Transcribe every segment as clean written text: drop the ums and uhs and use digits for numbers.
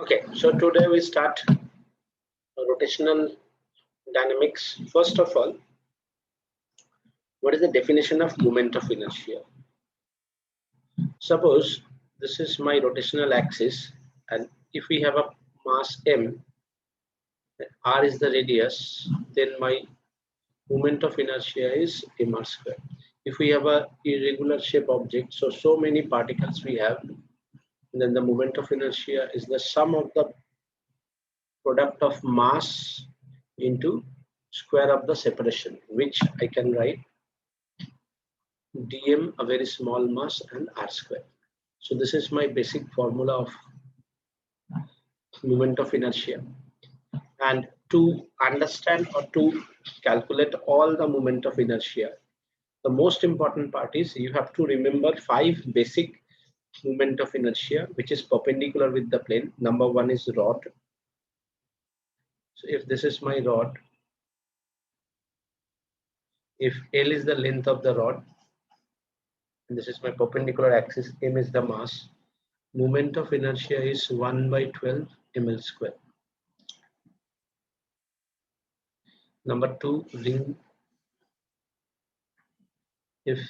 Okay, so today we start rotational dynamics. First of all, what is the definition of moment of inertia? Suppose this is my rotational axis, and if we have a mass m, r is the radius, then my moment of inertia is mr square. If we have a irregular shape object, so many particles we have, then the moment of inertia is the sum of the product of mass into square of the separation, which I can write dm, a very small mass, and r square. So this is my basic formula of moment of inertia. And to understand or to calculate all the moment of inertia, the most important part is you have to remember 5 basic moment of inertia, which is perpendicular with the plane. Number one is rod. So if this is my rod, if L is the length of the rod, and this is my perpendicular axis, m is the mass, moment of inertia is 1/12 ml square. Number two, ring. If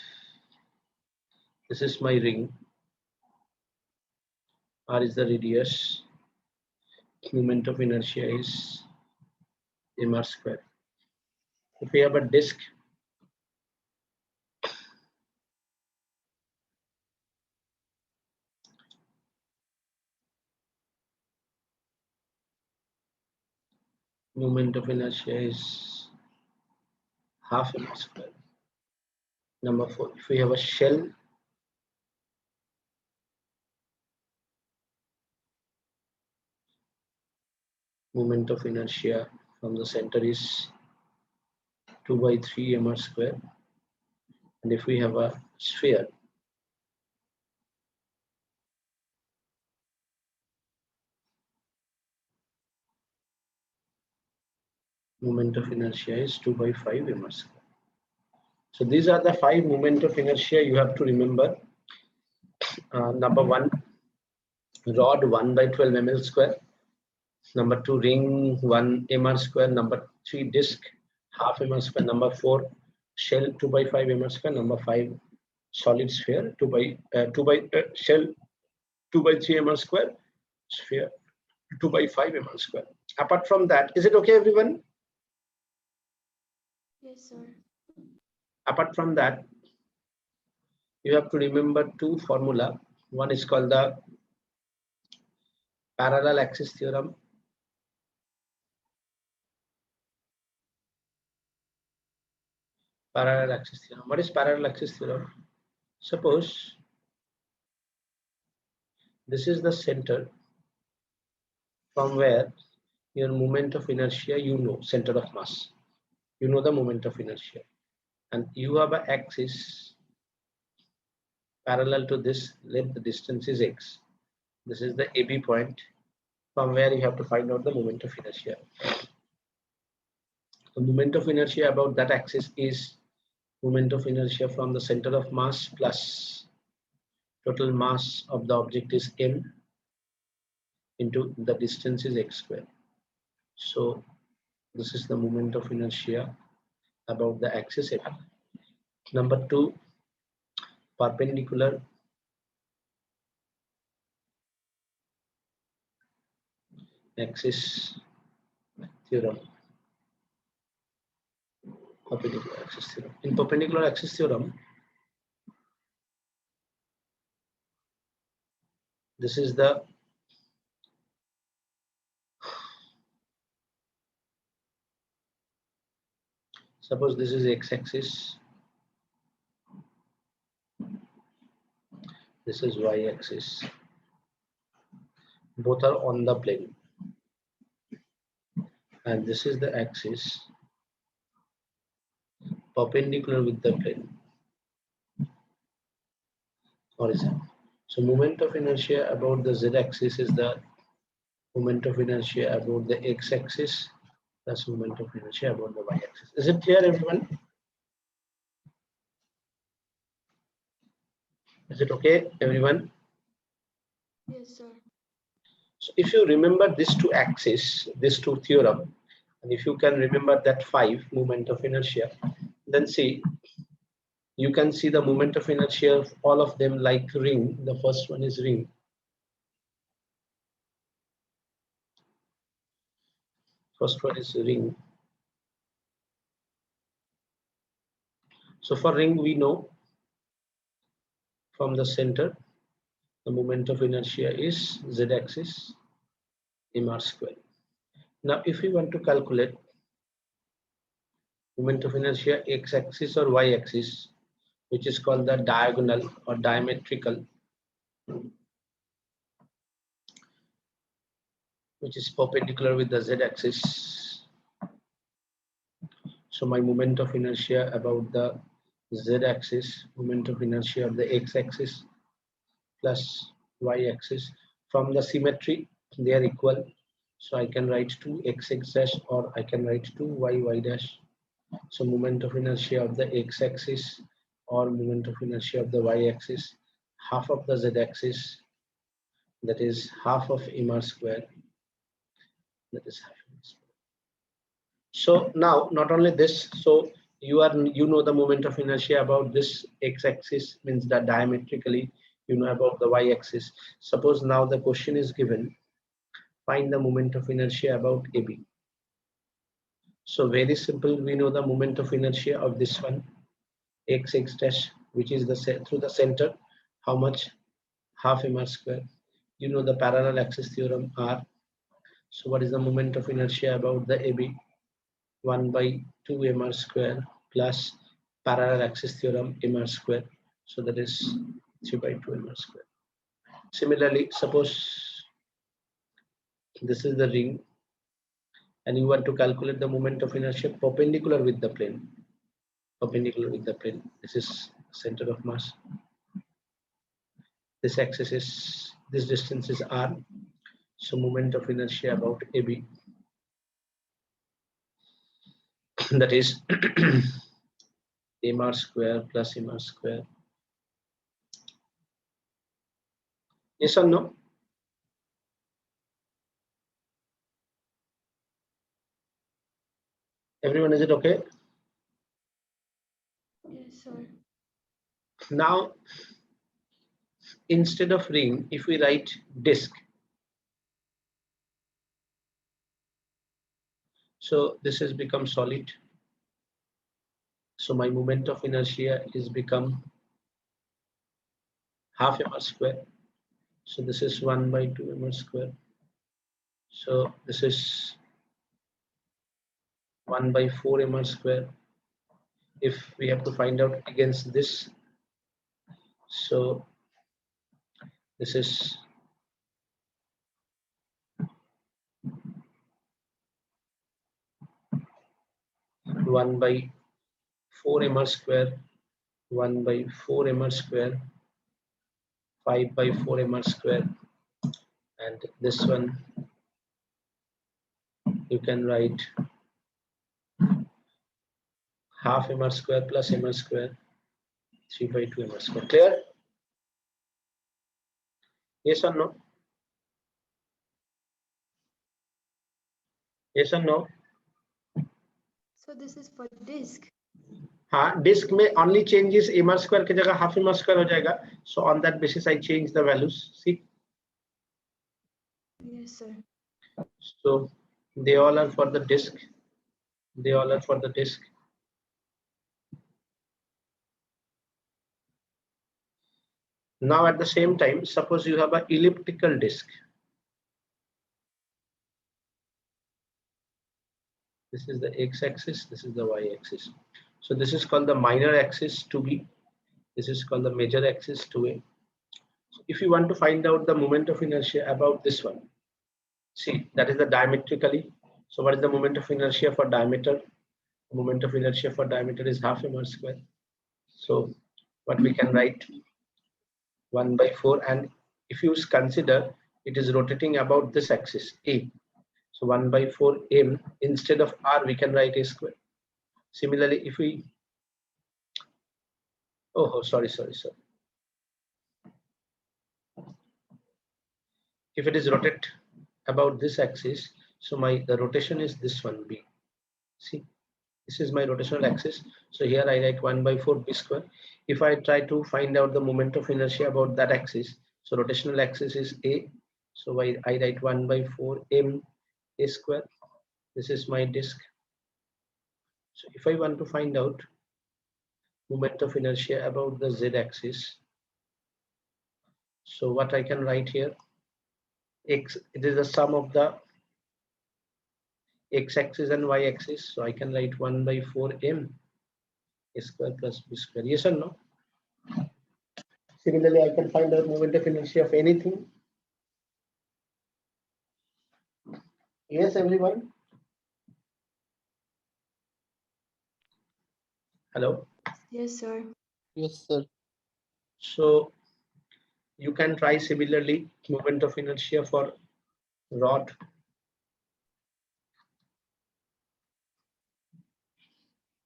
this is my ring, r is the radius, moment of inertia is mr square. If we have a disk, moment of inertia is half mr square. Number four, if we have a shell, moment of inertia from the center is 2/3 mr square. And if we have a sphere, moment of inertia is 2/5 mr square. So these are the 5 moment of inertia you have to remember. Number one, rod 1/12 ml square. Number two, ring 1 mr square. Number three, disk half mr square. Number four, shell 2/5 mr square. Number five, solid sphere shell 2/3 mr square, sphere 2/5 ml square. Apart from that, is it okay, everyone? Yes, sir. Apart from that, you have to remember 2 formula. One is called the parallel axis theorem. Parallel axis theorem. What is parallel axis theorem? Suppose this is the center from where your moment of inertia, center of mass, the moment of inertia, and you have an axis parallel to this, let the distance is x. This is the AB point from where you have to find out the moment of inertia. The moment of inertia about that axis is moment of inertia from the center of mass plus total mass of the object is m into the distance is x square. So this is the moment of inertia about the axis m. Number two, perpendicular axis theorem. Perpendicular axis theorem. In perpendicular axis theorem, this is the suppose this is x-axis, this is y-axis, both are on the plane, and this is the axis perpendicular with the plane, horizontal. So moment of inertia about the z-axis is the moment of inertia about the x-axis plus moment of inertia about the y-axis. Is it clear, everyone? Is it okay, everyone? Yes, sir. So if you remember these two axes, these two theorem, and if you can remember that 5 moment of inertia, then see, you can see the moment of inertia of all of them like ring. The first one is ring. First one is ring. So for ring, we know from the center, the moment of inertia is z-axis mr square. Now, if we want to calculate moment of inertia x-axis or y-axis, which is called the diagonal or diametrical, which is perpendicular with the z-axis. So my moment of inertia about the z-axis, moment of inertia of the x-axis plus y-axis, from the symmetry they are equal. So I can write 2x dash or I can write 2y dash. So moment of inertia of the x-axis or moment of inertia of the y-axis, half of the z-axis, that is half of mr square, that is half mr square. So now not only this, so you know the moment of inertia about this x-axis, means that diametrically you know about the y-axis. Suppose now the question is given, find the moment of inertia about AB. So very simple, we know the moment of inertia of this one, x dash, which is the through the center, how much, half mr square. You know the parallel axis theorem R. So what is the moment of inertia about the AB? 1 by 2 mr square plus parallel axis theorem mr square. So that is 3 by 2 mr square. Similarly, suppose this is the ring and you want to calculate the moment of inertia perpendicular with the plane. Perpendicular with the plane. This is center of mass. This axis is, this distance is r. So moment of inertia about AB, that is mr square plus mr square. Yes or no? Everyone, is it okay? Yes, sir. Now, instead of ring, if we write disk, so this has become solid. So my moment of inertia is become half mr square. So this is 1 by 2 mr square. So this is 1 by 4 mr square. If we have to find out against this, so this is 1 by 4 mr square, 1 by 4 mr square, 5 by 4 mr square, and this one you can write half mr square plus mr square, 3 by 2 mr square. Clear? Yes or no? Yes or no? So this is for disk. हाँ, disk में only changes mr square की जगह half mr square हो जाएगा. So on that basis I change the values. See? Yes, sir. So they all are for the disk. They all are for the disk. Now at the same time, suppose you have an elliptical disk. This is the x-axis, this is the y-axis. So this is called the minor axis 2b. This is called the major axis 2a. So if you want to find out the moment of inertia about this one, see, that is the diametrically. So what is the moment of inertia for diameter? The moment of inertia for diameter is half mr square. So what we can write, 1 by 4, and if you consider it is rotating about this axis a, so 1 by 4 m, instead of r we can write a square. Similarly, if we, oh sorry, if it is rotate about this axis. So the rotation is this one, B. See, this is my rotational axis. So here I write 1 by 4 B square. If I try to find out the moment of inertia about that axis, so rotational axis is A. So I write 1 by 4 M A square. This is my disk. So if I want to find out moment of inertia about the Z axis, so what I can write here, X, it is the sum of the X axis and Y axis. So I can write 1 by 4 M A square plus B square. Yes or no? Similarly, I can find out moment of inertia of anything. Yes, everyone? Hello? Yes, sir. Yes, sir. So you can try similarly moment of inertia for rod.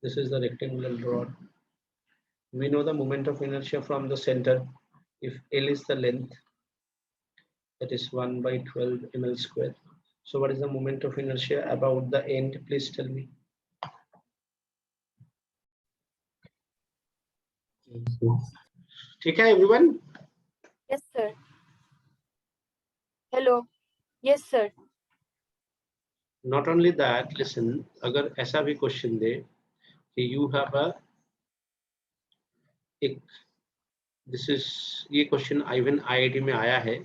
This is the rectangular rod. We know the moment of inertia from the center. If L is the length, that is 1 by 12 ml square. So what is the moment of inertia about the end? Please tell me. Okay, everyone? Yes, sir. Hello. Yes, sir. Not only that, listen, अगर ऐसा भी question दे कि you have a एक, this is ये question even IIT में आया है.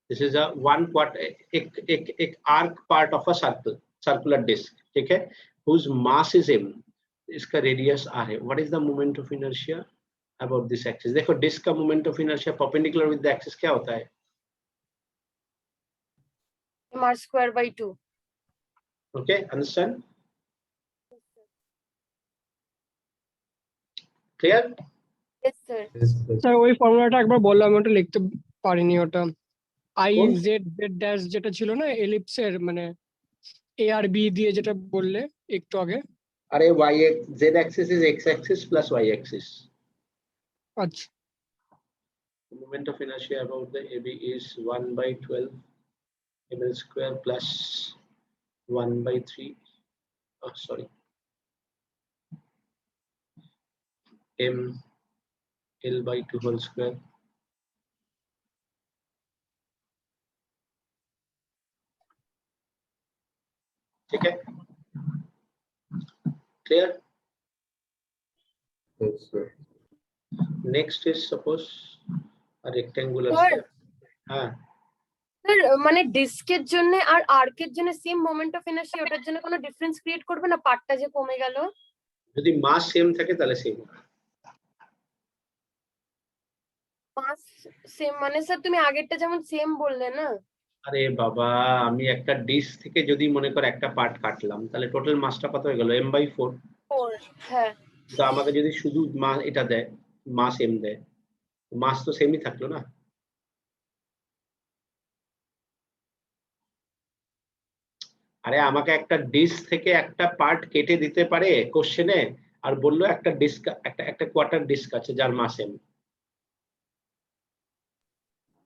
This is a one part एक arc part of a circular disc, ठीक है, whose mass is m, इसका radius r है. What is the moment of inertia about this axis? देखो disc का moment of inertia perpendicular with the axis क्या होता है? mr square by 2. Okay, understand? Clear? Yes, sir. Sir ওই ফর্মুলাটা একবার বললাম, আমি ওটা লিখতে পারিনি। ওটা আই কোন? জেড জেড ড্যাশ যেটা ছিল না এলিপসের, মানে এ আর বি দিয়ে যেটা বললে একটু আগে। अरे y z axis is x axis plus y axis. আচ্ছা, The moment of inertia about the AB is 1 by 12 ml square plus 1 by 3. Oh, sorry. M L by 2 whole square. ठीक है? Clear? Yes, sir. Next is suppose a rectangular Sir. sphere. हाँ, sir মানে ডিস্কের জন্য আর আর্কের জন্য same moment of inertia, ওটার জন্য কোনো ডিফারেন্স ক্রিয়েট করবে না? পার্টটা যে কমে গেল। যদি মাস সেম থাকে তাহলে সেম। মাস সেম মানে স্যার তুমি আগেরটা যেমন সেম বললে না। আরে বাবা, আমি একটা ডিস্ক থেকে যদি মনে কর একটা পার্ট কাটলাম তাহলে টোটাল মাসটা কত হয়ে গেল? m/4। 4। হ্যাঁ। তো আমাকে যদি শুধু এটা দেয়, মাস m দেয়, মাস তো সেমই থাকলো না? আরে আমাকে একটা ডিস্ক থেকে একটা পার্ট কেটে দিতে পারে কোশ্চেনে, আর বললো একটা ডিস্ক, একটা কোয়ার্টার ডিস্ক আছে যার মাস m।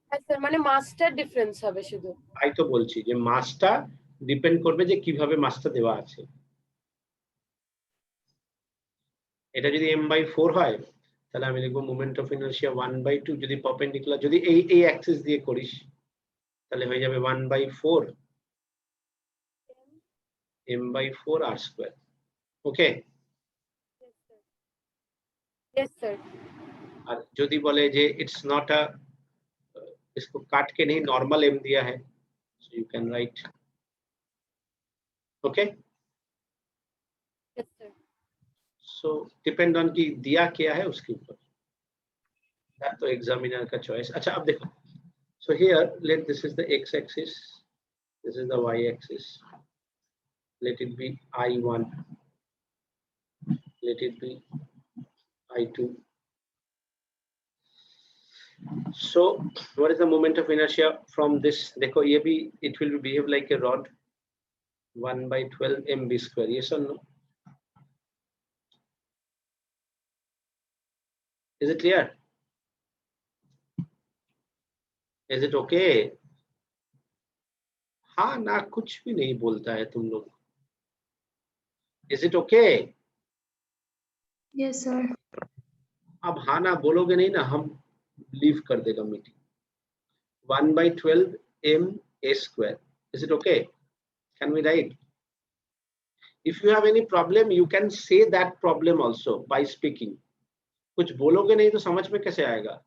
হ্যাঁ স্যার, মানে মাসটার ডিফারেন্স হবে শুধু। তাই তো বলছি যে মাসটা ডিপেন্ড করবে যে কিভাবে মাসটা দেওয়া আছে। এটা যদি m/4 হয় তাহলে আমি লিখবো মোমেন্ট অফ ইনার্শিয়া 1/2, যদি পারপেন্ডিকুলার, যদি এই অ্যাক্সিস দিয়ে করিস তাহলে হয়ে যাবে 1/4 m/4 r square. Okay? Yes sir. আর যদি বলে যে इट्स नॉट अ, इसको काट के नहीं नॉर्मल m दिया है, so you can write, okay? Yes sir. So depend on कि दिया क्या है उसके ऊपर, that तो एग्जामिनर का चॉइस। अच्छा अब देखो, so here let this is the x axis, this is the y axis, let it be I1, let it be I2. So what is the moment of inertia from this? देखो ये भी, it will behave like a rod, 1 by 12 mb square. Yes or no? Is it clear? Is it okay? हाँ ना कुछ भी नहीं बोलता है तुम लोग. Is it okay? Yes, sir. अब हाँ ना बोलोगे नहीं ना, हम लीव कर देगा meeting. 1/12 m a square. Is it okay? Can we write? If you have any problem, you can say that problem also by speaking. कुछ बोलोगे नहीं तो समझ में कैसे आएगा?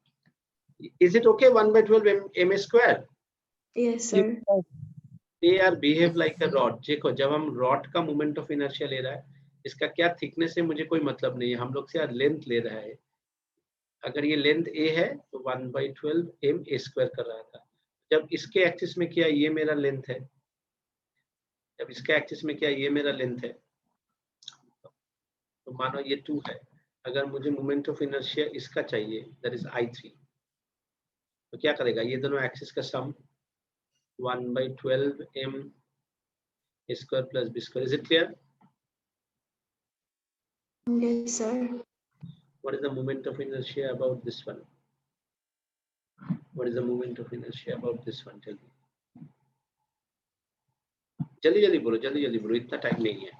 Is it okay? 1/12 m a square. Yes, sir. They are behave like a rod. देखो जब हम रॉड का मोमेंट ऑफ इनर्शिया ले रहा है, इसका क्या थिकनेस है मुझे कोई मतलब नहीं है, हम लोग से लेंथ ले रहा है. अगर ये लेंथ a है तो 1/12 m a square कर रहा था. जब इसके एक्सिस में किया ये मेरा लेंथ है, जब इसके एक्सिस में किया ये मेरा लेंथ है, तो मानो ये 2 है. अगर मुझे मोमेंट ऑफ इनर्शिया इसका चाहिए, दैट इज I3, तो क्या करेगा, ये दोनों एक्सिस का सम 1/12 m a square plus b square. Is it clear? Yes, sir. What is the moment of inertia about this one? What is the moment of inertia about this one? Tell me. जल्दी जल्दी बोलो, जल्दी जल्दी बोलो, इतना time नहीं है.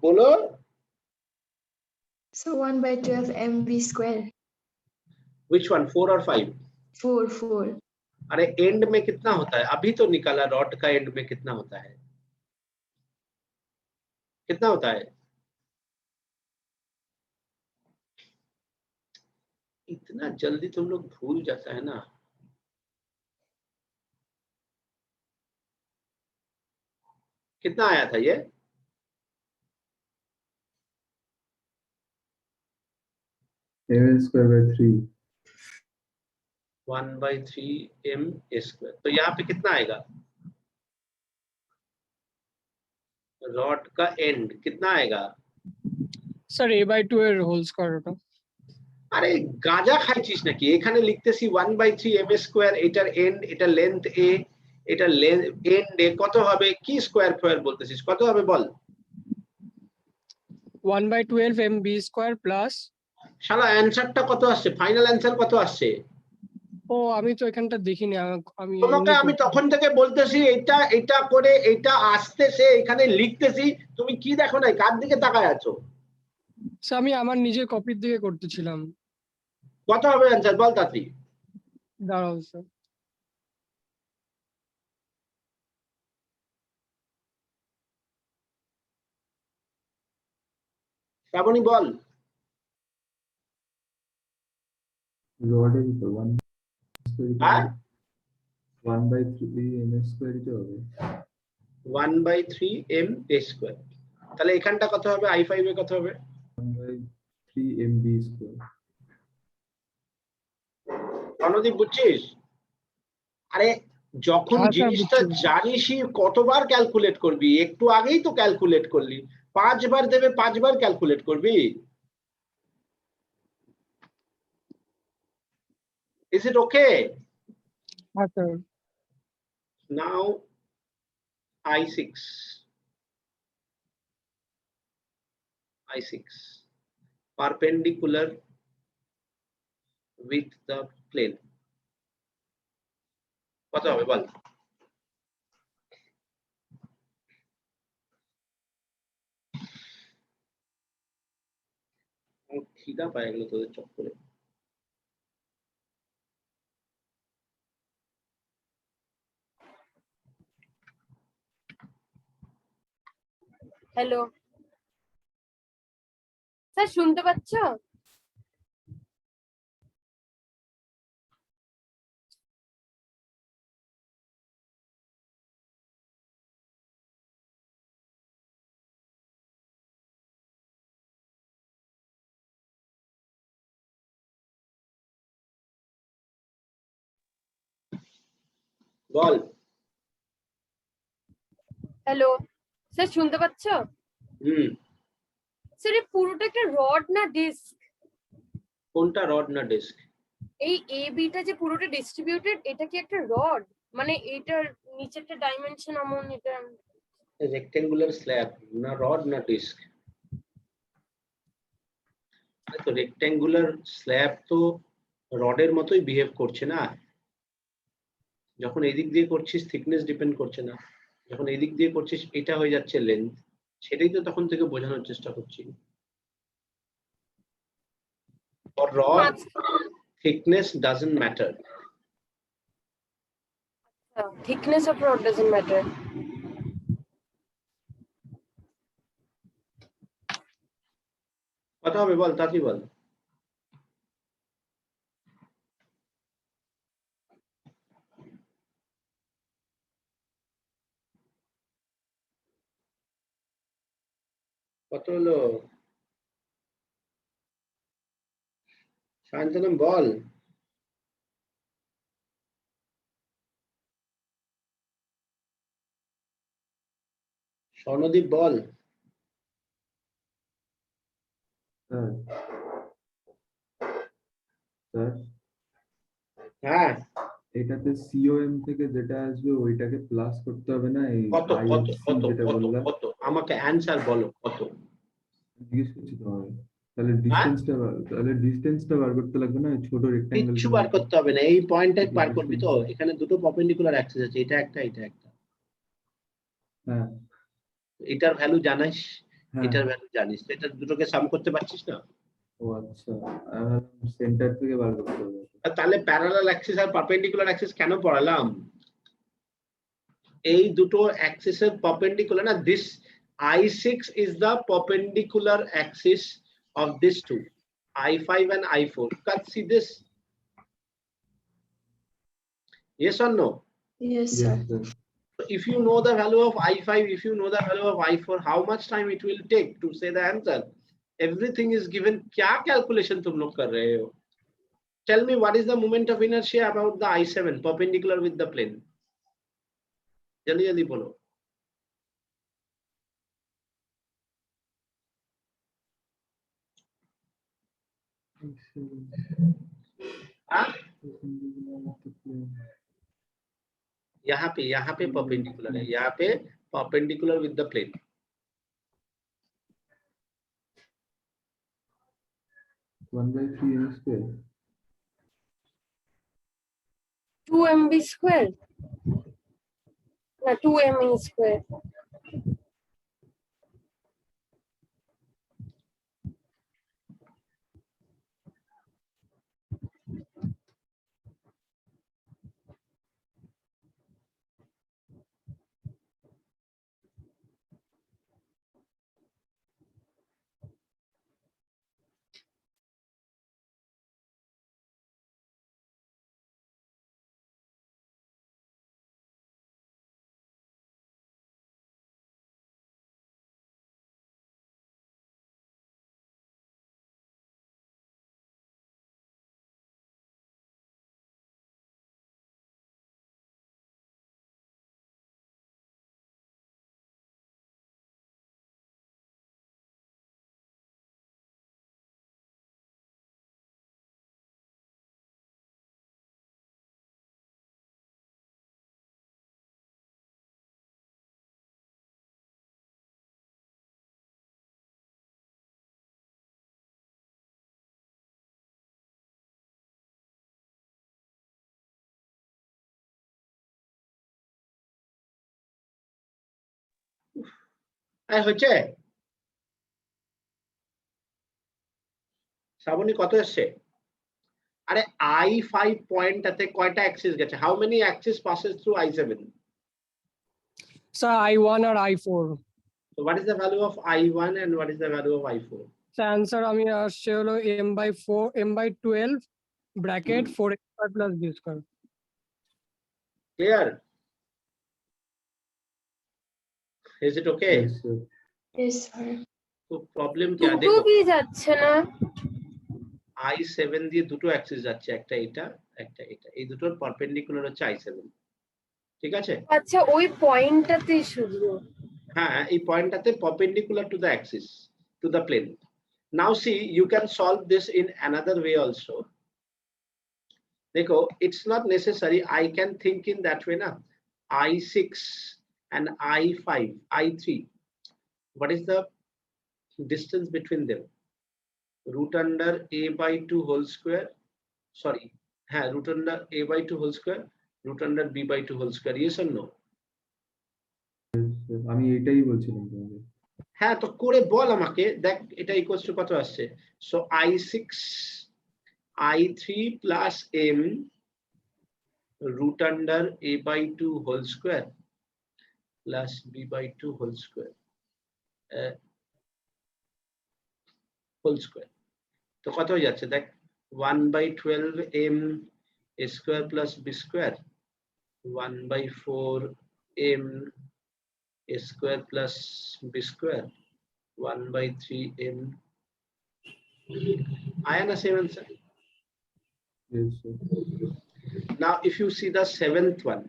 बोलो. So 1/12 mv square. Which one, 4 or 5? 4. अरे एंड में कितना होता है, अभी तो निकाला, रॉड का एंड में कितना होता है, कितना होता है? इतना जल्दी तुम लोग भूल जाता है ना. कितना आया था ये? m square by 3. 1/3 m a square. तो यहाँ पे कितना आएगा, रॉड का एंड कितना आएगा? স্যার a/2 এর হোল স্কয়ার ওটা। আরে গাঁজা খাইছিস নাকি, এখানে লিখতেছি 1/3 m স্কয়ার, এটার এন্ড, এটা লেন্থ a, এটা এন্ড a, কত হবে, কি স্কয়ার ফয়ার বলতেছিস, কত হবে বল? 1/12 mb স্কয়ার প্লাস, শালা অ্যানসারটা কত আসছে, ফাইনাল অ্যানসার কত আসছে? ও আমি তো এখানটা দেখিনি, আমি তোমাকে আমি তখন থেকে বলতেছি এটা এটা করে এটা আসতেছে, এখানে লিখতেছি, তুমি কি দেখো না, কার দিকে তাকায় আছো? স্যার আমি আমার নিজের কপির দিকে করতেছিলাম। কত হবে অ্যানসার বল তাড়াতাড়ি। দাঁড়াও স্যার, শ্রাবণী বল। Rod এর তো 1 square হ্যাঁ 1/3 m square ই হবে। 1/3 m a square, তাহলে এখানটা কত হবে, i5 এ কত হবে? 1/3 mb square। রণদীপ বুঝছিস? আরে যখন হ্যাঁ স্যার জিনিসটা বুঝছি। জানিসই কতবার ক্যালকুলেট করবি, একটু আগেই তো ক্যালকুলেট করলি, 5 বার দেবে 5 বার ক্যালকুলেট করবি। Is it okay? হ্যাঁ sir, Now I6 perpendicular with the plane কত হবে বল? খিদা পায় গেল তোদের চক্করে। হ্যালো স্যার, শুনতে পাচ্ছ? বল। হ্যালো স্যার, শুনতে পাচ্ছ? হুম, স্যার এই পুরোটা একটা রড না ডিস্ক? কোনটা রড না ডিস্ক? এই এ বিটা যে পুরোটা ডিস্ট্রিবিউটেড, এটা কি একটা রড? মানে এটার নিচেরটা ডাইমেনশন এমন, এটা রেক্টেঙ্গুলার স্ল্যাব, না রড না ডিস্ক। তো রেক্টেঙ্গুলার স্ল্যাব তো রডের মতোই বিহেভ করছে না। যখন এদিক দিয়ে করছিস থিকনেস ডিপেন্ড করছে না, যখন এদিক দিয়ে করছিস এটা হয়ে যাচ্ছে লেন্থ, সেটাই তো তখন থেকে বোঝানোর চেষ্টা করছি। For rod, thickness doesn't matter. Thickness of rod doesn't matter. কথা হবে বল, তাড়াতাড়ি বল। কত হলো? শান্তনম বল। স্বর্ণদীপ বল। স্যার স্যার হ্যাঁ, এটাতে সিওএম থেকে যেটা আসবে ওইটাকে প্লাস করতে হবে না, এই কত কত আইএফসি কত যেটা কত বললাম? কত আমাকে অ্যানসার বলো কত। জিজ্ঞেস করছি তোমাকে। তাহলে ডিস্টেন্সটা বার করতে লাগবে না, ওই ছোট রেক্ট্যাঙ্গেল কিচ্ছু বার করতে হবে না, এই পয়েন্টটা বার করবি তো। এখানে দুটো পারপেন্ডিকুলার অ্যাক্সিস আছে, এটা একটা এটা একটা। হ্যাঁ এটার ভ্যালু জানিস, হ্যাঁ। এটার ভ্যালু জানিস, তো এটা দুটোকে সাম করতে পারছিস না? ও আচ্ছা, সেন্টার থেকে বার করতে হবে। আর তাহলে প্যারালাল অ্যাক্সিস আর পারপেন্ডিকুলার অ্যাক্সিস কেন পড়ালাম? এই দুটো অ্যাক্সিসের পারপেন্ডিকুলার না, this I6 is the perpendicular axis of these two, I5 and I4. You can see this. Yes or no? Yes, sir. Yes, sir. So if you know the value of I5, if you know the value of I4, how much time it will take to say the answer? Everything is given. क्या calculation तुम लोग कर रहे हो? Tell me what is the moment of inertia about the I7 perpendicular with the plane? जल्दी जल्दी बोलो। हाँ, यहाँ पे perpendicular है, यहाँ पे perpendicular with the plane. One by 3 m square. 2 mb square. No, 2 me square. হচ্ছে শ্রাবণী কত এসছে? আরে I5 পয়েন্টটাতে কয়টা অ্যাক্সিস গেছে? How many axis passes through I7? Sir I1 আর I4। So what is the value of I1 and what is the value of I4? Answer আমি আসছে হলো m/12 bracket 4x² plus b square. Clear? Is it okay? Yes, sir. Yes, sir. তো problem কি? দুটো দেখো কি যাচ্ছে না? I7 দিয়ে দুটো অ্যাক্সিস যাচ্ছে, একটা এটা একটা এটা, এই দুটোর পারপেন্ডিকুলার হচ্ছে I7, ঠিক আছে? আচ্ছা, ওই পয়েন্টটাতেই শুধু। হ্যাঁ, এই পয়েন্টটাতে perpendicular to the axis, to the plane. Now see, you can solve this in another way also. देखो, it's not necessary I can think in that way na. I6 and I5, I3, what is the distance between them? Root under a by 2 whole square. sorry, root under a by 2 whole square, root under b by 2 whole square, yes or no? আমি এটাই বলছিলাম তোমাকে। হ্যাঁ, তো করে বল আমাকে, দেখ এটা ইকুয়ালস টু কত আসছে। So i6 i3 plus m root under a by 2 whole square plus b by 2 whole square তো কত হয়ে যাচ্ছে দেখ, 1 by 12 m a square plus b square, 1 by 4 m a square plus b square, 1 by 3 m. I am the same answer. Yes, sir. Now if you see the seventh one,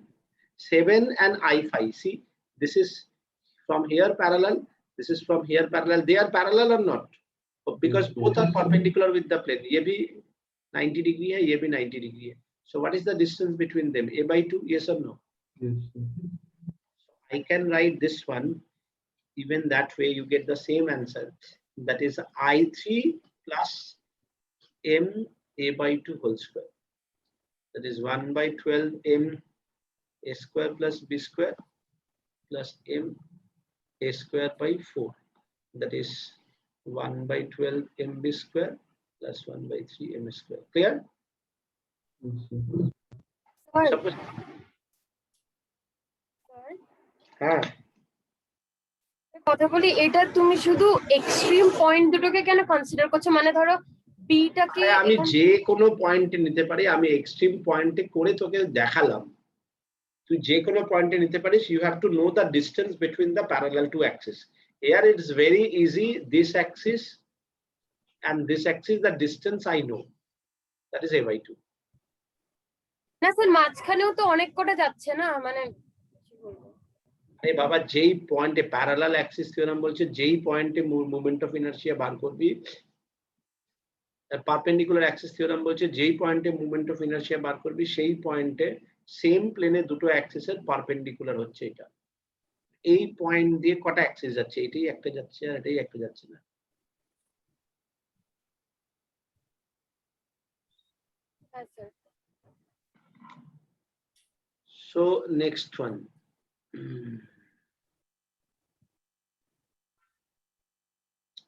7 and i5, see this is from here parallel, this is from here parallel, they are parallel or not? Because Yes, both are perpendicular with the plane, ye bhi 90 degree hai, ye bhi 90 degree hai. So what is the distance between them? A by 2, yes or no? Yes, sir. I can write this one, even that way you get the same answer, that is i3 plus m a by 2 whole square, that is 1 by 12 m a square plus b square plus m a square by 4, that is 1 by 12 mb square plus 1 by 3 m square. Clear? Yes, sir. Sir Suppose, হ্যাঁ, কথা বলি, এটা তুমি শুধু extreme point দুটোকে কেন consider করছো? মানে ধরো বিটাকে আমি যে কোনো পয়েন্টে নিতে পারি, আমি এক্সট্রিম পয়েন্টে করে তোকে দেখালাম, তুই যে কোনো পয়েন্টে নিতে পারিস, you have to know the distance between the parallel two axes. Here it is very easy, this axis and this axis, the distance I know, that is a by 2. না স্যার, মাঝখানেও তো অনেক কটা যাচ্ছে না, মানে কি বলবো? আরে বাবা, যেই পয়েন্টে প্যারালাল অ্যাক্সিস থিওরেম বলছে, যেই পয়েন্টে মোমেন্ট অফ ইনারশিয়া বার করবি, পারপেন্ডিকুলার অ্যাক্সিস থিওরেম বলছে যেই পয়েন্টে মোমেন্ট অফ ইনারশিয়া বার করবি, সেই পয়েন্টে সেম প্লেনে দুটো অ্যাক্সিসের পারপেন্ডিকুলার হচ্ছে এটা। এই পয়েন্ট দিয়ে কটা অ্যাক্সিস যাচ্ছে? এটাই একটা যাচ্ছে আর এটাই একটা যাচ্ছে না। হ্যাঁ স্যার। So next one.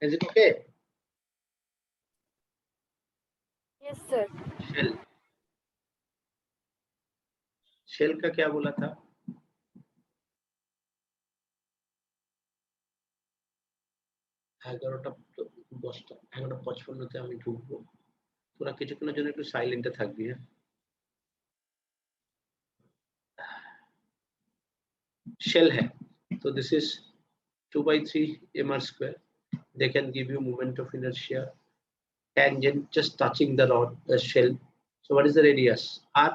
Is it okay? Yes sir. Shell, shell का क्या बोला था? এগারোটা 10টা 11:55 আমি ঢুকবো, তোরা কিছুক্ষণের জন্য একটু সাইলেন্টে থাকবি। হ্যাঁ, shell hai, so this is 2 by 3 mr square. They can give you moment of inertia, tangent just touching the rod, the shell. So what is the radius? R?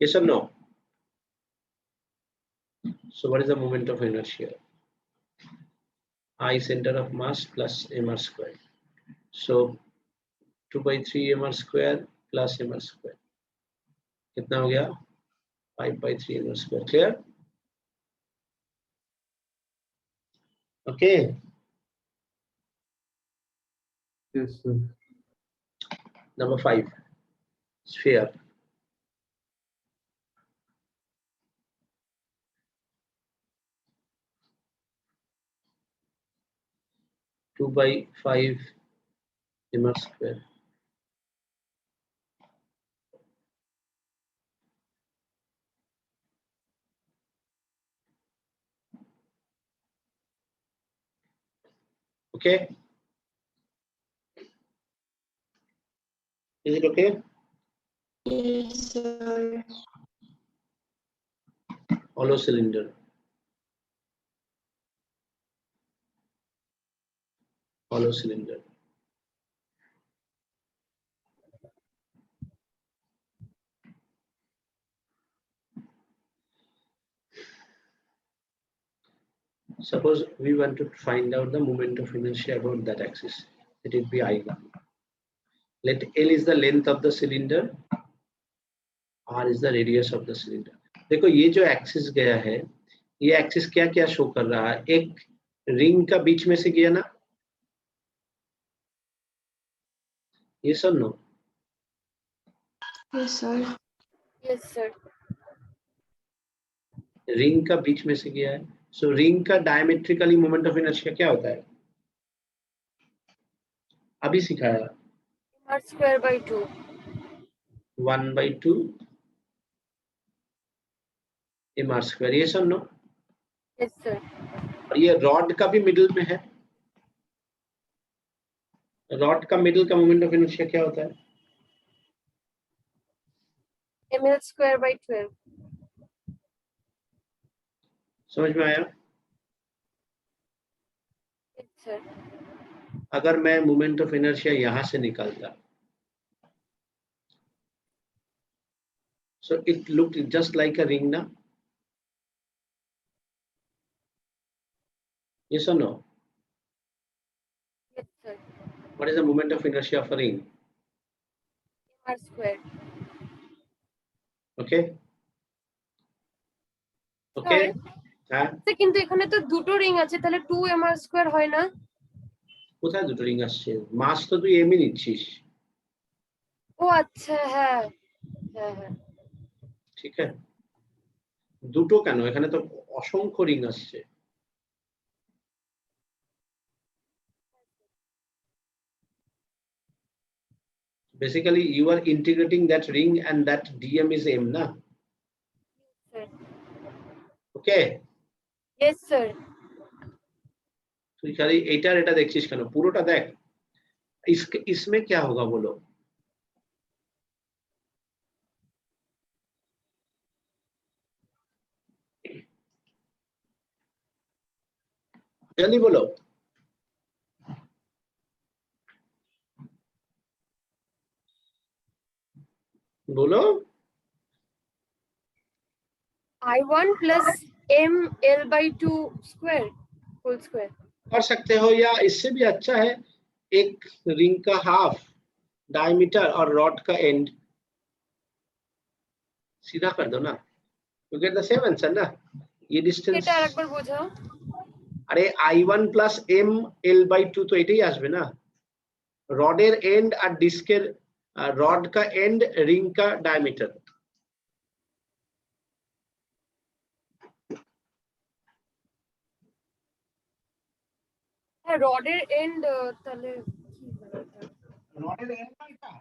Yes or no? So what is the moment of inertia? I center of mass plus mr square. So 2 by 3 mr square plus mr square. कितना हो गया? 5 by 3 mr square. Clear? Okay. Yes, sir. Number 5, sphere. Two by 5 mr square. Okay. Is it okay? Yes, sir. Hollow cylinder. Hollow cylinder. Suppose we want to find out the moment of inertia about that axis. Let it be I1. Let L is the length of the cylinder, R is the radius of the cylinder. देखो ये जो axis गया है, ये axis क्या क्या show कर रहा है? एक रिंग का बीच में से गया ना, Yes or no? Yes, sir. Yes, sir. Ring का बीच में से गया है, सो रिंग का डायमेट्रिकली मोमेंट ऑफ इनर्शिया क्या होता है? अभी सिखाया, R square by 2. 1/2 mr square. Yes or no? Yes, sir. और ये रॉड का भी मिडिल में है, रॉड का मिडिल का मोमेंट ऑफ इनर्शिया क्या होता है? ml square by 12. समझ में आया? Yes, sir. अगर मैं मोमेंट ऑफ इनर्शिया यहां से निकालता, so it looked just like a ring, na? Yes or no? Yes, sir. What is the moment of inertia of a ring? R square. Okay? Okay? হ্যাঁ, কিন্তু এখানে তো দুটো রিং আছে, তাহলে 2 mr square হয় না? কোথায় দুটো রিং আসছে? মাস তো তুই এমনি নিচ্ছিস, ও আচ্ছা, হ্যাঁ হ্যাঁ হ্যাঁ। ঠিক আছে? দুটো কেন, এখানে তো অসংখ্য রিং আসছে। Basically you are integrating that ring and that dm is m, na? Sir. Okay? Yes, sir. তুই খালি এটার এটা দেখছিস কেন, পুরোটা দেখ। इसमें क्या होगा बोलो? जल्दी बोलो, बोलो। I1 plus ml by 2 square whole square. कर सकते हो, या इससे भी अच्छा है, एक रिंग का हाफ डायमीटर और रॉड का एंड सीधा कर दो ना, you get the same answer ना। ये डिस्टेंस, এটা আরেকবার বোঝাও। আরে i1 প্লাস m l/2 তো এটাই আসবে না, রডের এন্ড আর ডিস্কের, রড का एंड रिंग का डायमीटर। হ্যাঁ, রডের এন্ড তাহলে কি হয় এটা? रॉडेर एंड ना এটা,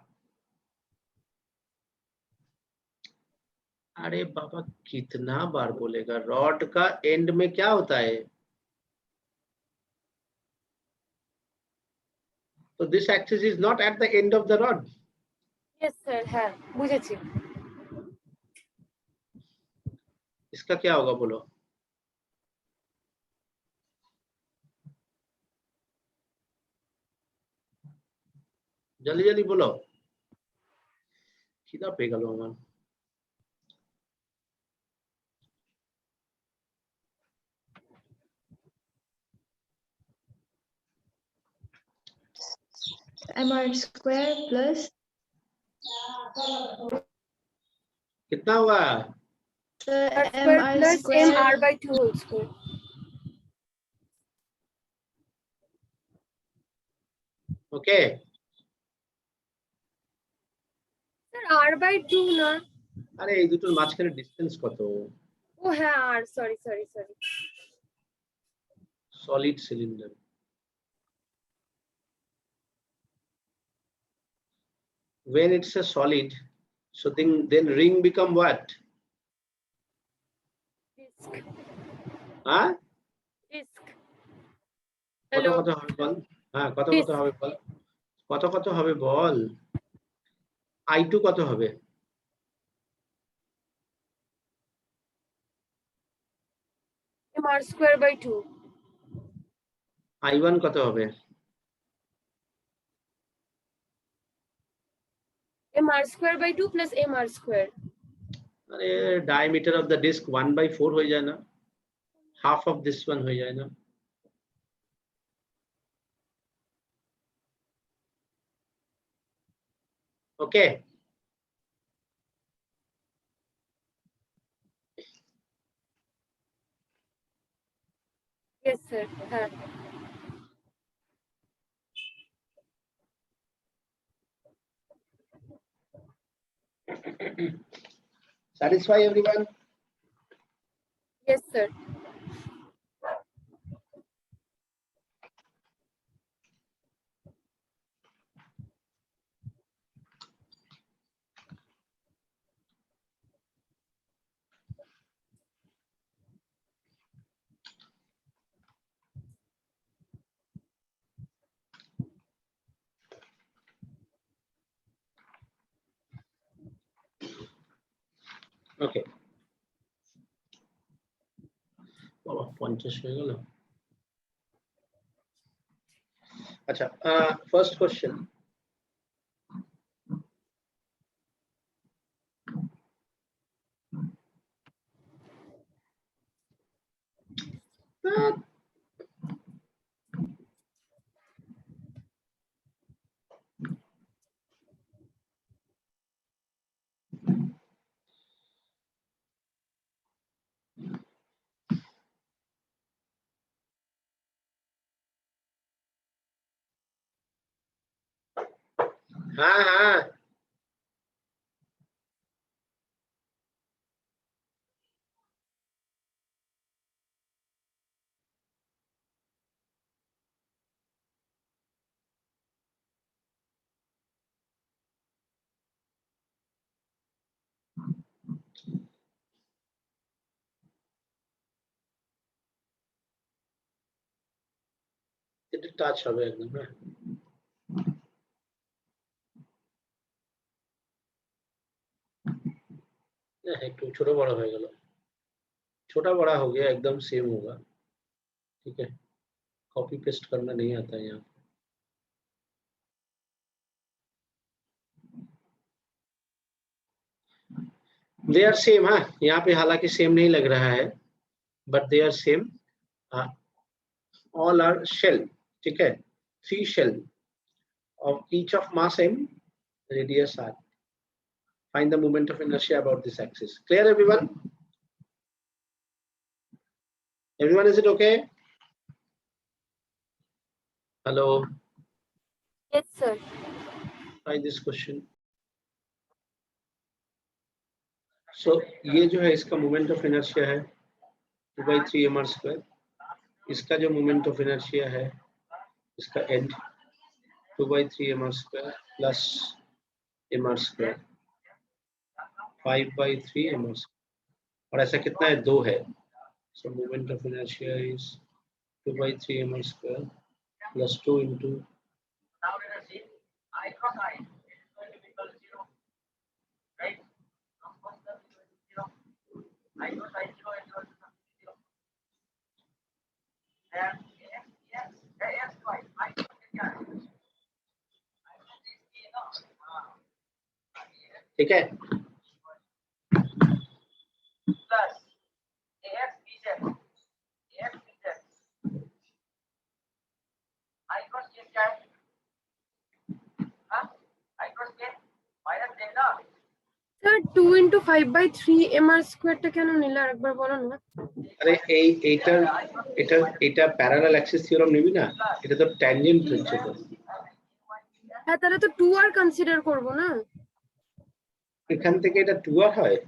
अरे बाबा कितना बार बोलेगा, रॉड का एंड में क्या होता है? तो this axis is not at the end of the rod. Yes, sir. হ্যাঁ, বুঝেছি। इसका क्या होगा बोलो? जल्दी जल्दी बोलो, খিদা পেয়ে গেল আমার। mr square plus कितना हुआ? R square mr plus square mr by 2 whole square. Okay, sir r by 2 না? আরে এই দুটোর মাঝখানে ডিসটেন্স কত? ও হ্যাঁ, r, sorry sorry sorry. Solid cylinder, when it's a solid, so then ring become what? Disc হ্যাঁ, ডিস্ক। কত হ্যালো, কত হবে বল? হ্যাঁ, কত কত হবে বল, কত কত হবে বল, i2 কত হবে? mr square by 2. i1 কত হবে? mr square by 2 plus mr square. আরে ডায়ামিটার অফ দ্য ডিস্ক 1/4 হয়ে যায় না, হাফ অফ দিস ওয়ান হয়ে যায় না? ওকে, Yes, sir. হ্যাঁ। Satisfy everyone? Yes, sir. Okay. বাবা 50 হয়ে গেল। আচ্ছা, ফার্স্ট কোশ্চেন। হ্যাঁ হ্যাঁ, এটা টাচ হবে একদম। হ্যাঁ, একটু ছোট বড় হয়ে গেল। छोटा बड़ा हो गया, एकदम सेम होगा। ठीक है, कॉपी पेस्ट करना नहीं आता है यहाँ। They are same. हाँ, यहाँ पे हालांकि सेम नहीं लग रहा है, but they are same. All are shell. ठीक है, 3 shell of each of mass m, radius r. Find the moment of inertia about this axis. Clear everyone? Everyone, is it okay? Hello. Yes, sir. Try this question. So ये जो है इसका moment of inertia है 2/3 mr square. इसका जो moment of inertia है इसका and 2/3 mr square plus mr square 5/3 mr square. और ऐसा कितना है? 2 है। So moment of inertia is 2/3 mr square plus 2 into ठीक है। Sir, 2 into 5/3 mr square টা কেন নিলে আরেকবার বলো না? আরে এটা প্যারালাল অ্যাক্সিস থিওরেম নিবি না, এটা তো ট্যানজেন্ট প্রিন্সিপল। হ্যাঁ, তাহলে তো 2 আর কনসিডার করব না। এখান থেকে এটা 2 আর হয়?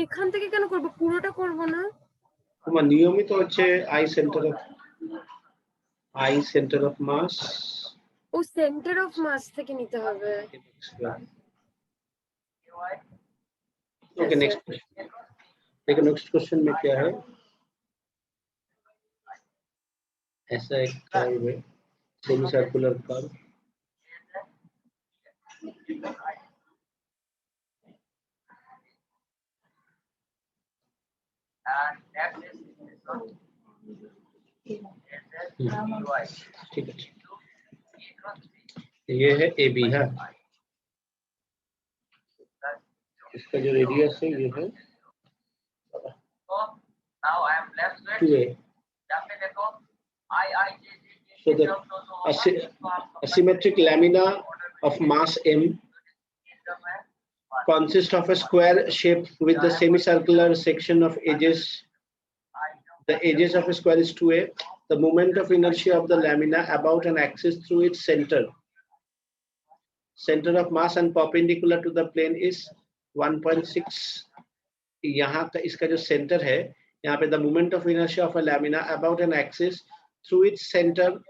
এখান থেকে কেন করব? পুরোটা করব না? তোমার নিয়মিত হচ্ছে আই সেন্টার অফ মাস। ও সেন্টার অফ মাস থেকে নিতে হবে। Okay, next question. देखो नेक्स्ट क्वेश्चन में क्या है। ऐसा एक कर्व है, सेमी सर्कुलर कर्व। ठीक है, ये है ए बी है। इसका जो रेडियस है ये है 2a। So the asymmetric lamina of mass m consists of a square shape with the semicircular section of edges. The edges of a square is 2a. The moment of inertia of the lamina about an axis through its center of mass and perpendicular to the plane is 1.6 यहाँ का इसका जो centre है, यहाँ पे the moment of inertia of a lamina about an axis through its centre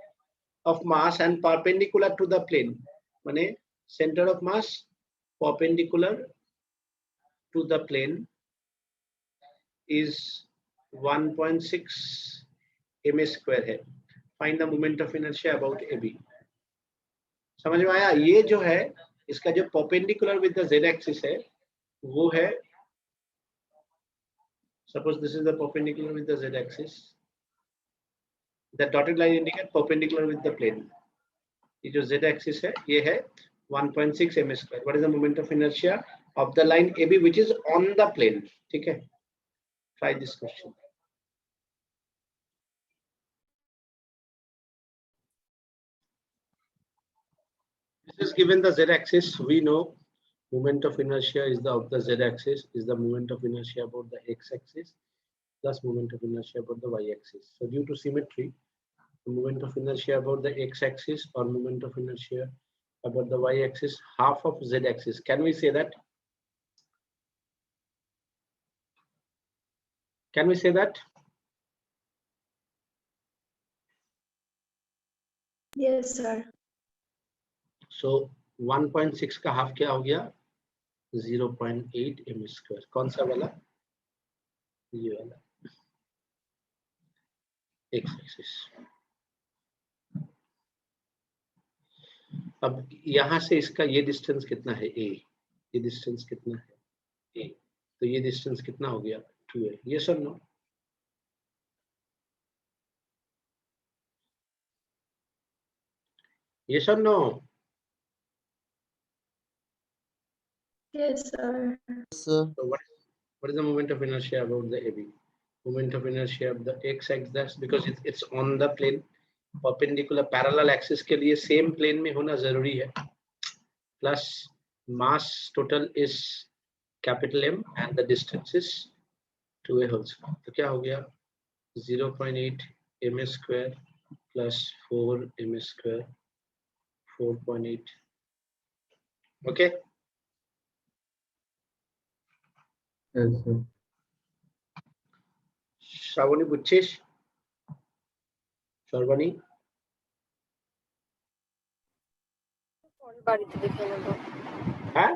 of mass and perpendicular to the plane, माने centre of mass perpendicular to the plane is 1.6 m square है. Find the moment of inertia about AB. समझ में आया? ये जो है इसका जो perpendicular with the z axis है वो है, suppose this is the perpendicular with the z axis, the dotted line indicate perpendicular with the plane. ये जो z axis है ये है 1.6 m square. What is the moment of inertia of the line AB which is on the plane? ठीक है, try this question. This is given the z-axis. We know moment of inertia is the of the z-axis is the moment of inertia about the x-axis plus moment of inertia about the y-axis. So due to symmetry, the moment of inertia about the x-axis or moment of inertia about the y-axis half of z-axis. Can we say that? Can we say that? Yes, sir. So 1.6 का half क्या हो गया? 0.8 m square. कौन सा वाला? ये वाला x axis. अब यहां से इसका ये डिस्टेंस कितना है? a. ये डिस्टेंस कितना है? a. तो ये डिस्टेंस कितना हो गया? 2a. yes or no? yes or no? Yes, sir. So what is the moment of inertia about the AB? Moment of inertia of the x-axis, because it's on the plane, perpendicular parallel axis के लिए same plane में होना जरूरी है. Plus mass total is capital M and the distance is 2a whole square. तो क्या हो गया? 0.8 m square plus 4 m square, 4.8. Okay. Yes, sir. Shrabani বুঝছিস? সর্বাণী? বাড়িতে দেখে নেবো। হ্যাঁ,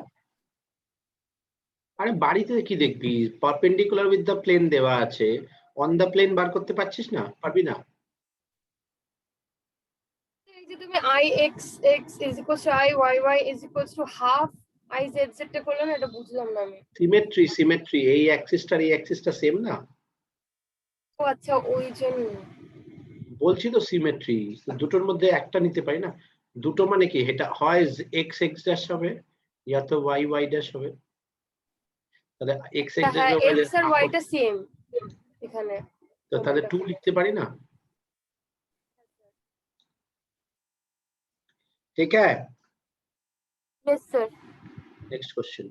আরে বাড়িতে কি দেখবি? পারপেন্ডিকুলার উইথ দ্য প্লেন দেওয়া আছে, অন দ্য প্লেন বার করতে পারছিস না? পারবি না? এই যে তুমি i x x is equals to i y y is equals to half i z z টা করলে না, এটা বুঝলাম না আমি। সিমেট্রি এই অ্যাক্সিসটার এই অ্যাক্সিসটা সেম না? ও আচ্ছা, ওই জন্য বলছি তো সিমেট্রি, দুটোর মধ্যে একটা নিতে পারি না? দুটো মানে কি, এটা হয় এক্স এক্স ড্যাশ হবে ইয়া তো ওয়াই ওয়াই ড্যাশ হবে। তাহলে এক্স এক্স হ্যাঁ, ড্যাশ x আর y টা সেম এখানে, তো তাহলে 2 লিখতে পারি না? ঠিক আছে, yes sir. Next question.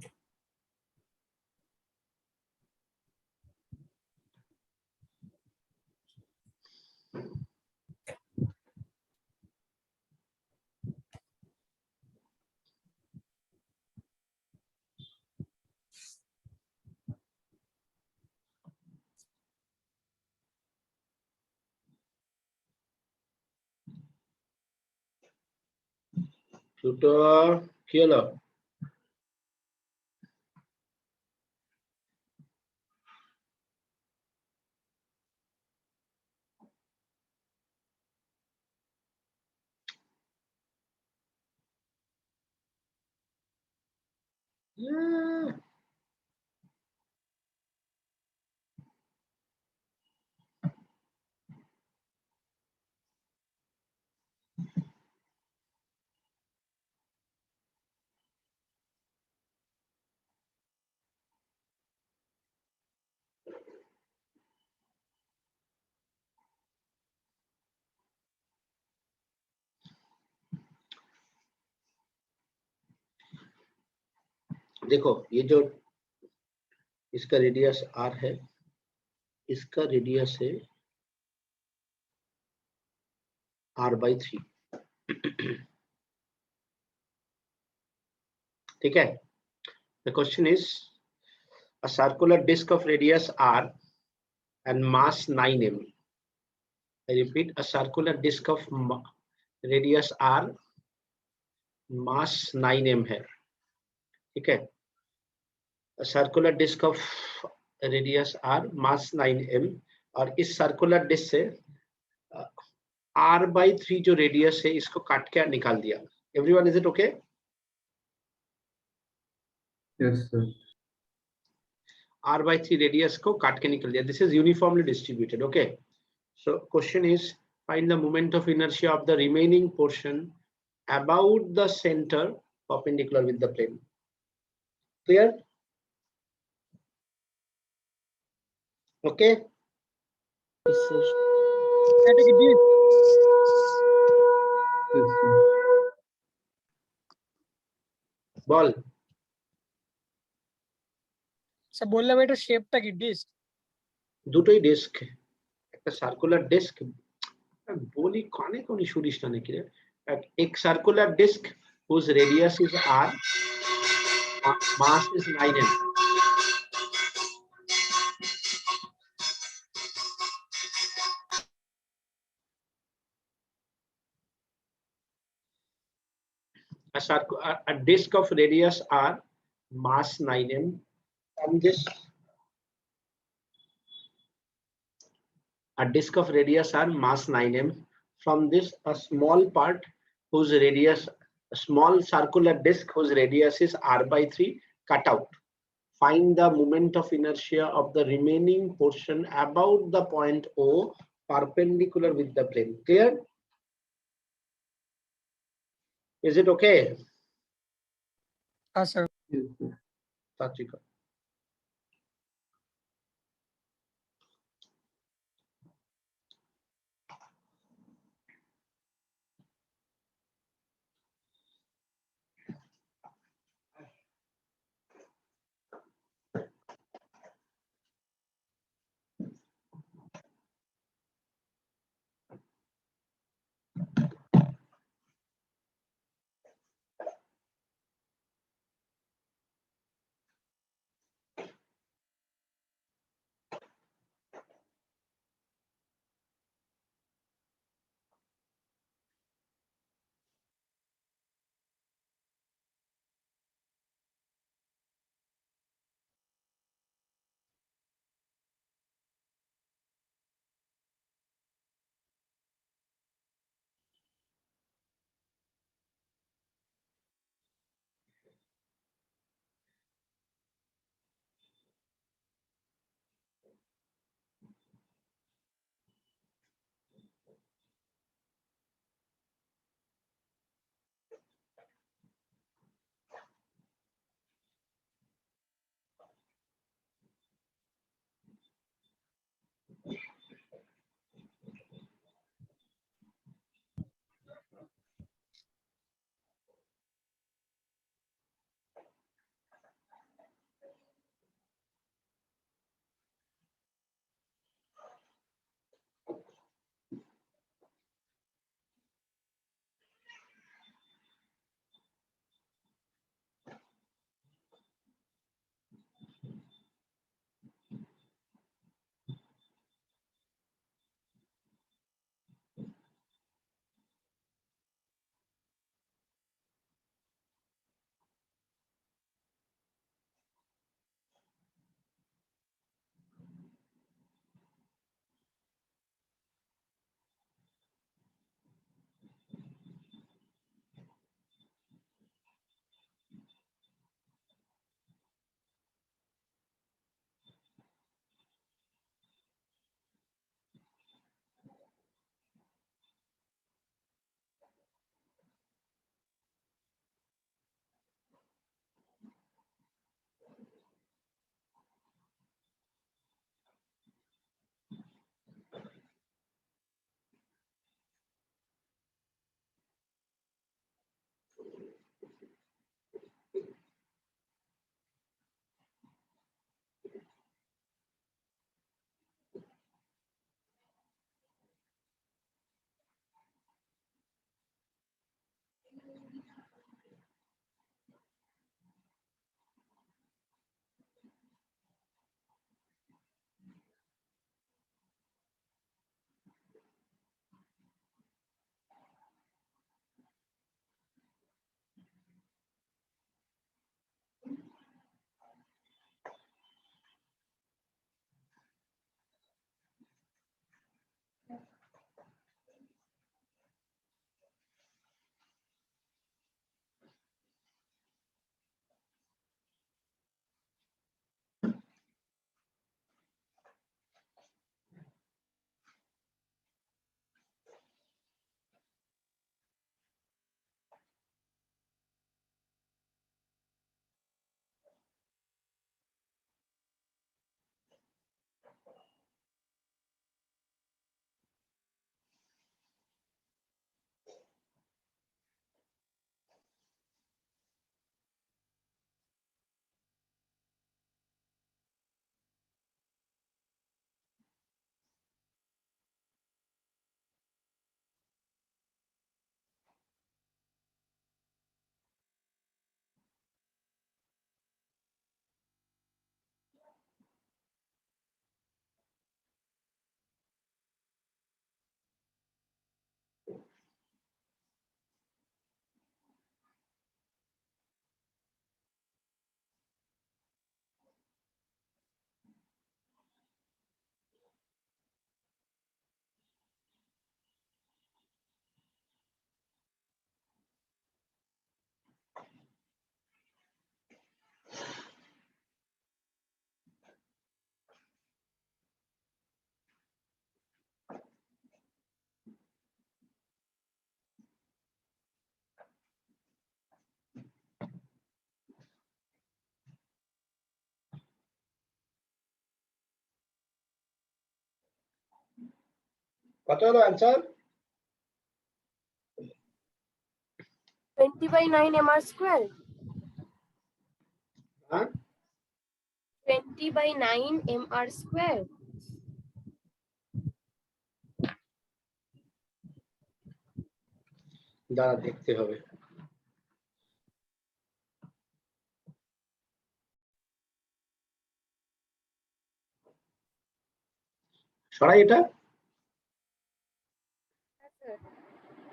Pluto কি হলো? देखो ये जो इसका रेडियस r है, इसका रेडियस है r/3. ठीक है. The question is a circular disk of radius r and mass 9m. I repeat, a circular disk of radius r, mass 9m है, ठीक है. A circular disk of radius r, mass 9m, और इस circular disc से r/3 जो radius है इसको काट के निकाल दिया. Everyone, is it okay? Yes, sir. r/3 radius को काट के निकल दिया. This is uniformly distributed. Okay. So question is, find the moment of inertia of the remaining portion about the center perpendicular with the plane. Clear? Okay. Static disk. Yes, sir. Ball. Sir বললাম এটা শেপটা কি disk? দুটোই disk, একটা circular disk. বলি কানে কোনি শুনিস না নাকি রে? এক circular disc whose radius is r, mass is 9m. A disk of radius r, mass 9m. From this, a disk of radius r, mass 9m. From this, a small part whose radius, a small circular disk whose radius is r/3, cut out. Find the moment of inertia of the remaining portion about the point O perpendicular with the plane. Clear? Is it okay? হ্যাঁ sir. Yes, sir. Satvika. কত হলো answer? 20/9 mr square. হ্যাঁ 20/9 mr square. দাঁড়া দেখতে হবে। সরাই এটা।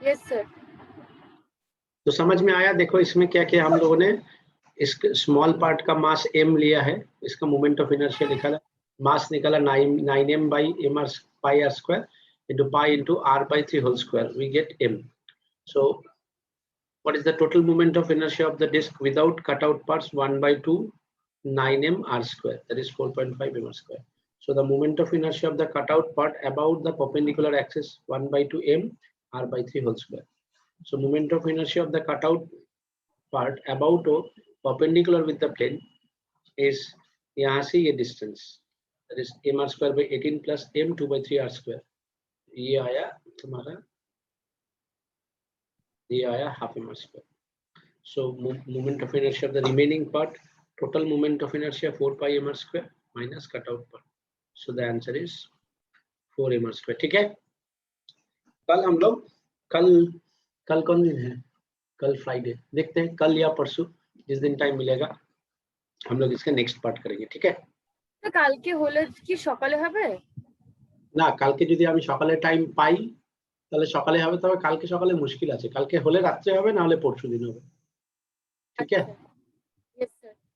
Yes sir. तो समझ में आया? देखो इसमें क्या किया हम लोगों ने, इस स्मॉल पार्ट का मास m लिया है, इसका मोमेंट ऑफ इनर्शिया निकाला, मास निकाला 9m by m r pi r square into pi into r by 3 whole square, we get m. So what is the total moment of inertia of the disk without cutout parts? 1 by 2 9m r square, that is 4.5 m r square. So the moment of inertia of the cutout part about the perpendicular axis 1 by 2 m r by 3 whole square. So moment of inertia of the cutout part about or perpendicular with the plane is यहाँ से ये distance, that is m r square by 18 plus m 2 by 3 r square. ये आया तुम्हारा, ये आया half m r square. So moment of inertia of the remaining part, total moment of inertia 4 pi m r square minus cutout part. So the answer is 4 m r square. ठीक है? कल हम लोग कल कौन दिन है? कल फ्राइडे, देखते हैं कल या परसों जिस दिन टाइम मिलेगा हम लोग इसका नेक्स्ट पार्ट करेंगे। ठीक है? তো কালকে হলে কি সকালে হবে? না কালকে যদি আমি সকালে টাইম পাই তাহলে সকালে হবে, তবে কালকে সকালে মুশকিল আছে, কালকে হলে রাত্রে হবে, না হলে পরশু দিন হবে। ঠিক আছে? Yes sir.